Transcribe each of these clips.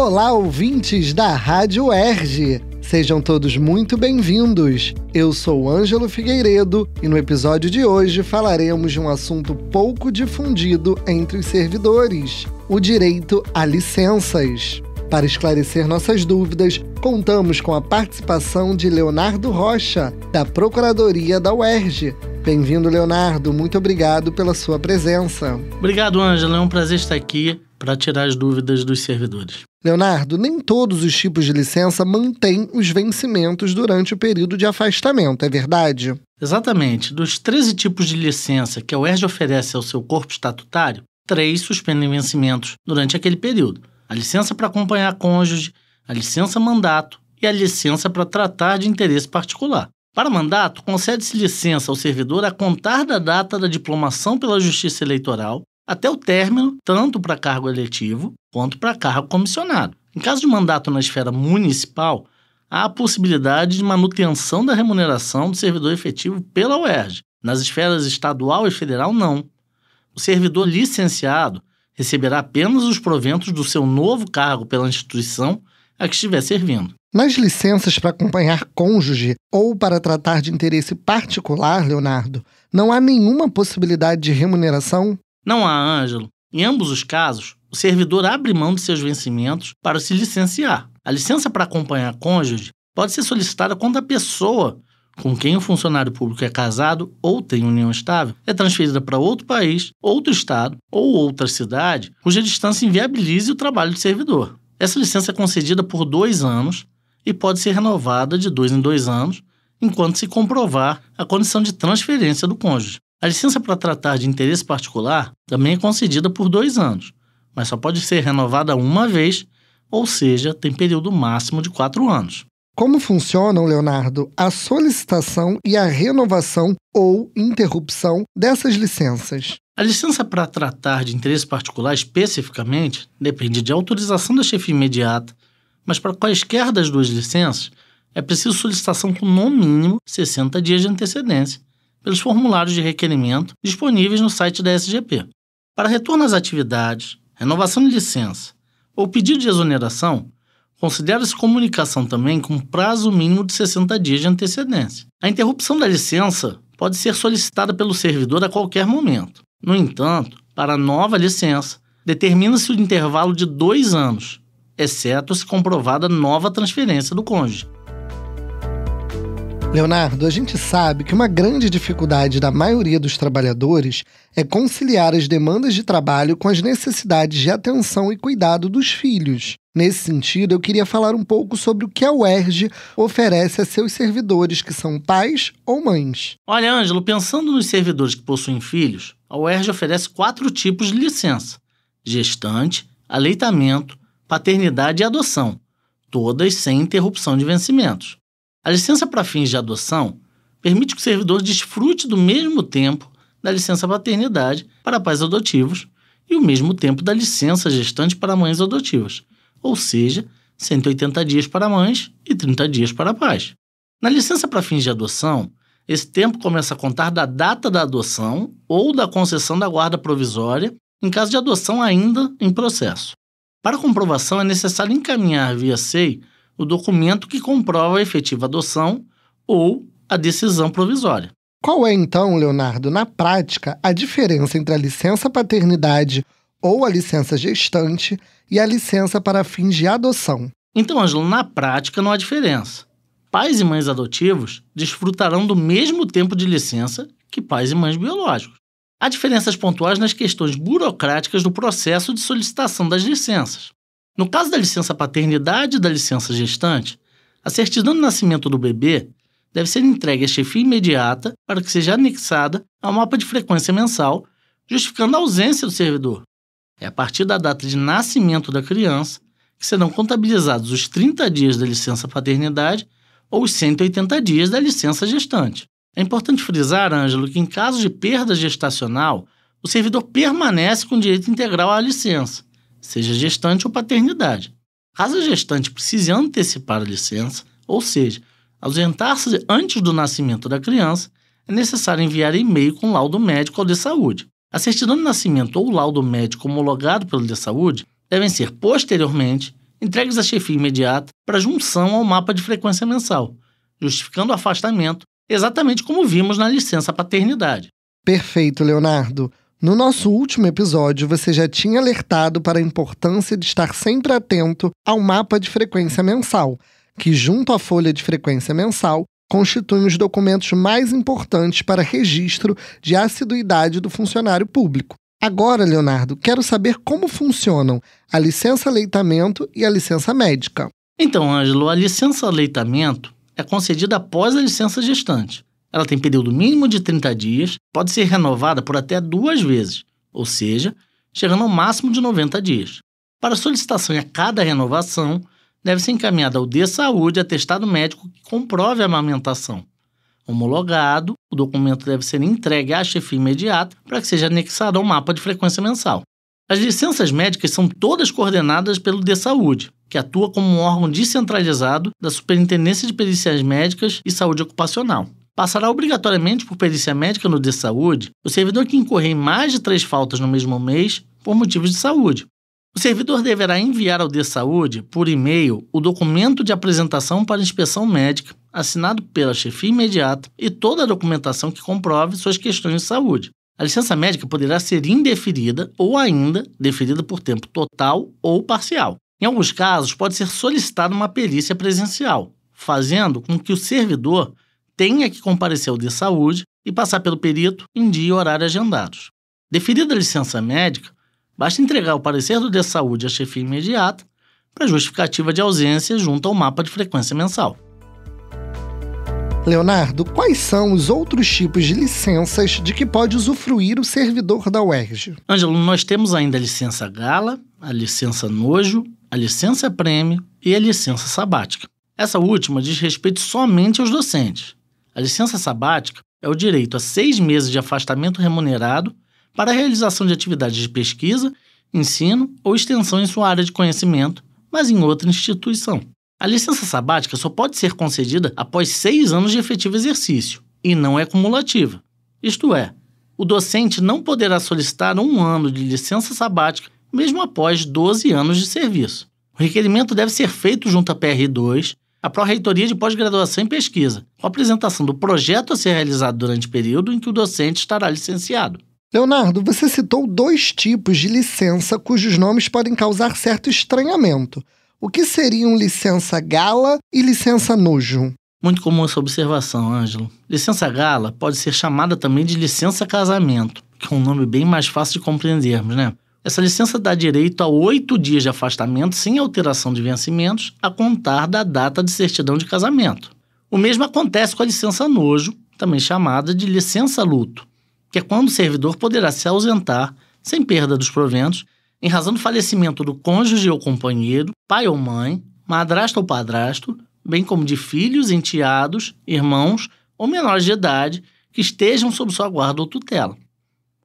Olá, ouvintes da Rádio UERJ! Sejam todos muito bem-vindos. Eu sou Ângelo Figueiredo e no episódio de hoje falaremos de um assunto pouco difundido entre os servidores: o direito a licenças. Para esclarecer nossas dúvidas, contamos com a participação de Leonardo Rocha, da Procuradoria da UERJ. Bem-vindo, Leonardo. Muito obrigado pela sua presença. Obrigado, Ângelo. É um prazer estar aqui para tirar as dúvidas dos servidores. Leonardo, nem todos os tipos de licença mantêm os vencimentos durante o período de afastamento, é verdade? Exatamente. Dos 13 tipos de licença que a UERJ oferece ao seu corpo estatutário, 3 suspendem vencimentos durante aquele período: a licença para acompanhar cônjuge, a licença mandato e a licença para tratar de interesse particular. Para mandato, concede-se licença ao servidor a contar da data da diplomação pela Justiça Eleitoral até o término, tanto para cargo eletivo quanto para cargo comissionado. Em caso de mandato na esfera municipal, há a possibilidade de manutenção da remuneração do servidor efetivo pela UERJ. Nas esferas estadual e federal, não. O servidor licenciado receberá apenas os proventos do seu novo cargo pela instituição a que estiver servindo. Nas licenças para acompanhar cônjuge ou para tratar de interesse particular, Leonardo, não há nenhuma possibilidade de remuneração? Não há, Ângelo. Em ambos os casos, o servidor abre mão de seus vencimentos para se licenciar. A licença para acompanhar cônjuge pode ser solicitada quando a pessoa com quem o funcionário público é casado ou tem união estável é transferida para outro país, outro estado ou outra cidade cuja distância inviabilize o trabalho do servidor. Essa licença é concedida por 2 anos e pode ser renovada de 2 em 2 anos, enquanto se comprovar a condição de transferência do cônjuge. A licença para tratar de interesse particular também é concedida por 2 anos, mas só pode ser renovada uma vez, ou seja, tem período máximo de 4 anos. Como funcionam, Leonardo, a solicitação e a renovação ou interrupção dessas licenças? A licença para tratar de interesse particular especificamente depende de autorização da chefia imediata, mas para quaisquer das 2 licenças é preciso solicitação com no mínimo 60 dias de antecedência pelos formulários de requerimento disponíveis no site da SGP. Para retorno às atividades, renovação de licença ou pedido de exoneração, considera-se comunicação também com prazo mínimo de 60 dias de antecedência. A interrupção da licença pode ser solicitada pelo servidor a qualquer momento. No entanto, para a nova licença, determina-se o intervalo de 2 anos, exceto se comprovada nova transferência do cônjuge. Leonardo, a gente sabe que uma grande dificuldade da maioria dos trabalhadores é conciliar as demandas de trabalho com as necessidades de atenção e cuidado dos filhos. Nesse sentido, eu queria falar um pouco sobre o que a UERJ oferece a seus servidores que são pais ou mães. Olha, Ângelo, pensando nos servidores que possuem filhos, a UERJ oferece 4 tipos de licença: gestante, aleitamento, paternidade e adoção, todas sem interrupção de vencimentos. A licença para fins de adoção permite que o servidor desfrute do mesmo tempo da licença paternidade para pais adotivos e o mesmo tempo da licença gestante para mães adotivas, ou seja, 180 dias para mães e 30 dias para pais. Na licença para fins de adoção, esse tempo começa a contar da data da adoção ou da concessão da guarda provisória, em caso de adoção ainda em processo. Para comprovação, é necessário encaminhar via SEI o documento que comprova a efetiva adoção ou a decisão provisória. Qual é, então, Leonardo, na prática, a diferença entre a licença paternidade ou a licença gestante e a licença para fins de adoção? Então, Ângelo, na prática não há diferença. Pais e mães adotivos desfrutarão do mesmo tempo de licença que pais e mães biológicos. Há diferenças pontuais nas questões burocráticas do processo de solicitação das licenças. No caso da licença paternidade e da licença gestante, a certidão de nascimento do bebê deve ser entregue à chefia imediata para que seja anexada ao mapa de frequência mensal, justificando a ausência do servidor. É a partir da data de nascimento da criança que serão contabilizados os 30 dias da licença paternidade ou os 180 dias da licença gestante. É importante frisar, Ângelo, que em caso de perda gestacional, o servidor permanece com direito integral à licença, seja gestante ou paternidade. Caso a gestante precise antecipar a licença, ou seja, ausentar-se antes do nascimento da criança, é necessário enviar e-mail com laudo médico ao DSaúde. A certidão de nascimento ou laudo médico homologado pelo DSaúde devem ser, posteriormente, entregues à chefia imediata para junção ao mapa de frequência mensal, justificando o afastamento, exatamente como vimos na licença paternidade. Perfeito, Leonardo. No nosso último episódio, você já tinha alertado para a importância de estar sempre atento ao mapa de frequência mensal, que, junto à folha de frequência mensal, constituem os documentos mais importantes para registro de assiduidade do funcionário público. Agora, Leonardo, quero saber como funcionam a licença-aleitamento e a licença médica. Então, Ângelo, a licença-aleitamento é concedida após a licença gestante. Ela tem período mínimo de 30 dias, pode ser renovada por até 2 vezes, ou seja, chegando ao máximo de 90 dias. Para solicitação e a cada renovação, deve ser encaminhada ao DSaúde atestado médico que comprove a amamentação. Homologado, o documento deve ser entregue à chefia imediata para que seja anexado ao mapa de frequência mensal. As licenças médicas são todas coordenadas pelo DSaúde, que atua como um órgão descentralizado da Superintendência de Perícias Médicas e Saúde Ocupacional. Passará obrigatoriamente por perícia médica no DSaúde o servidor que incorrer em mais de 3 faltas no mesmo mês por motivos de saúde. O servidor deverá enviar ao DSaúde, por e-mail, o documento de apresentação para inspeção médica, assinado pela chefia imediata e toda a documentação que comprove suas questões de saúde. A licença médica poderá ser indeferida ou ainda deferida por tempo total ou parcial. Em alguns casos, pode ser solicitada uma perícia presencial, fazendo com que o servidor tenha que comparecer ao DSaúde e passar pelo perito em dia e horário agendados. Deferida a licença médica, basta entregar o parecer do DSaúde à chefia imediata para justificativa de ausência junto ao mapa de frequência mensal. Leonardo, quais são os outros tipos de licenças de que pode usufruir o servidor da UERJ? Ângelo, nós temos ainda a licença gala, a licença nojo, a licença prêmio e a licença sabática. Essa última diz respeito somente aos docentes. A licença sabática é o direito a 6 meses de afastamento remunerado para a realização de atividades de pesquisa, ensino ou extensão em sua área de conhecimento, mas em outra instituição. A licença sabática só pode ser concedida após 6 anos de efetivo exercício e não é cumulativa. Isto é, o docente não poderá solicitar 1 ano de licença sabática mesmo após 12 anos de serviço. O requerimento deve ser feito junto à PR2, a Pró-Reitoria de Pós-Graduação em Pesquisa, com a apresentação do projeto a ser realizado durante o período em que o docente estará licenciado. Leonardo, você citou 2 tipos de licença cujos nomes podem causar certo estranhamento. O que seriam licença gala e licença nojo? Muito comum essa observação, Ângelo. Licença gala pode ser chamada também de licença casamento, que é um nome bem mais fácil de compreendermos, né? Essa licença dá direito a 8 dias de afastamento sem alteração de vencimentos a contar da data de certidão de casamento. O mesmo acontece com a licença nojo, também chamada de licença luto, que é quando o servidor poderá se ausentar, sem perda dos proventos, em razão do falecimento do cônjuge ou companheiro, pai ou mãe, madrasta ou padrasto, bem como de filhos, enteados, irmãos ou menores de idade que estejam sob sua guarda ou tutela.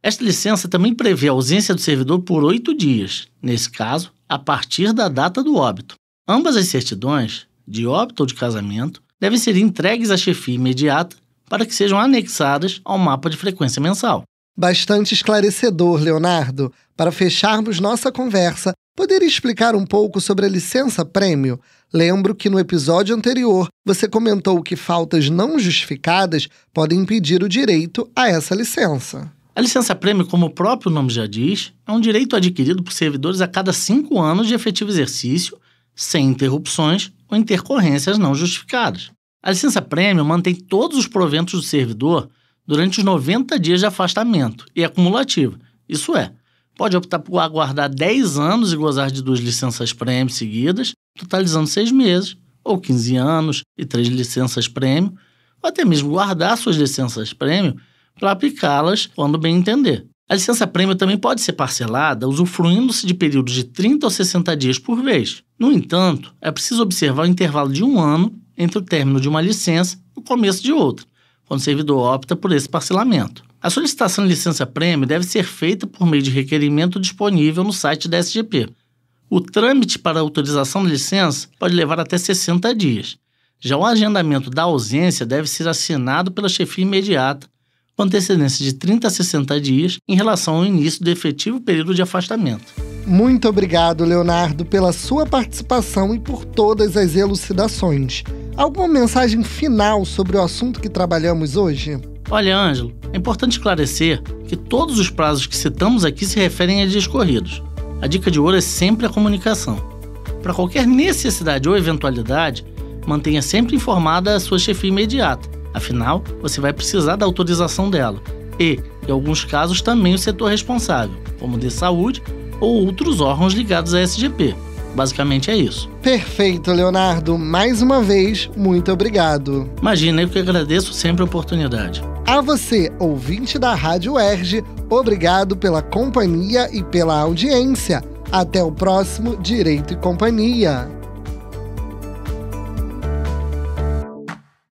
Esta licença também prevê a ausência do servidor por 8 dias, nesse caso, a partir da data do óbito. Ambas as certidões, de óbito ou de casamento, devem ser entregues à chefia imediata para que sejam anexadas ao mapa de frequência mensal. Bastante esclarecedor, Leonardo. Para fecharmos nossa conversa, poderia explicar um pouco sobre a licença prêmio? Lembro que no episódio anterior você comentou que faltas não justificadas podem impedir o direito a essa licença. A licença prêmio, como o próprio nome já diz, é um direito adquirido por servidores a cada 5 anos de efetivo exercício, sem interrupções ou intercorrências não justificadas. A licença prêmio mantém todos os proventos do servidor durante os 90 dias de afastamento e é cumulativa. Isso é, pode optar por aguardar 10 anos e gozar de 2 licenças prêmio seguidas, totalizando 6 meses, ou 15 anos e 3 licenças prêmio, ou até mesmo guardar suas licenças prêmio para aplicá-las quando bem entender. A licença prêmio também pode ser parcelada usufruindo-se de períodos de 30 ou 60 dias por vez. No entanto, é preciso observar o intervalo de 1 ano entre o término de uma licença e o começo de outra, quando o servidor opta por esse parcelamento. A solicitação de licença prêmio deve ser feita por meio de requerimento disponível no site da SGP. O trâmite para a autorização da licença pode levar até 60 dias. Já o agendamento da ausência deve ser assinado pela chefia imediata, com antecedência de 30 a 60 dias em relação ao início do efetivo período de afastamento. Muito obrigado, Leonardo, pela sua participação e por todas as elucidações. Alguma mensagem final sobre o assunto que trabalhamos hoje? Olha, Ângelo, é importante esclarecer que todos os prazos que citamos aqui se referem a dias corridos. A dica de ouro é sempre a comunicação. Para qualquer necessidade ou eventualidade, mantenha sempre informada a sua chefia imediata. Afinal, você vai precisar da autorização dela. E, em alguns casos, também o setor responsável, como o de saúde ou outros órgãos ligados à SGP. Basicamente é isso. Perfeito, Leonardo. Mais uma vez, muito obrigado. Imagina, eu que agradeço sempre a oportunidade. A você, ouvinte da Rádio UERJ, obrigado pela companhia e pela audiência. Até o próximo Direito e Companhia.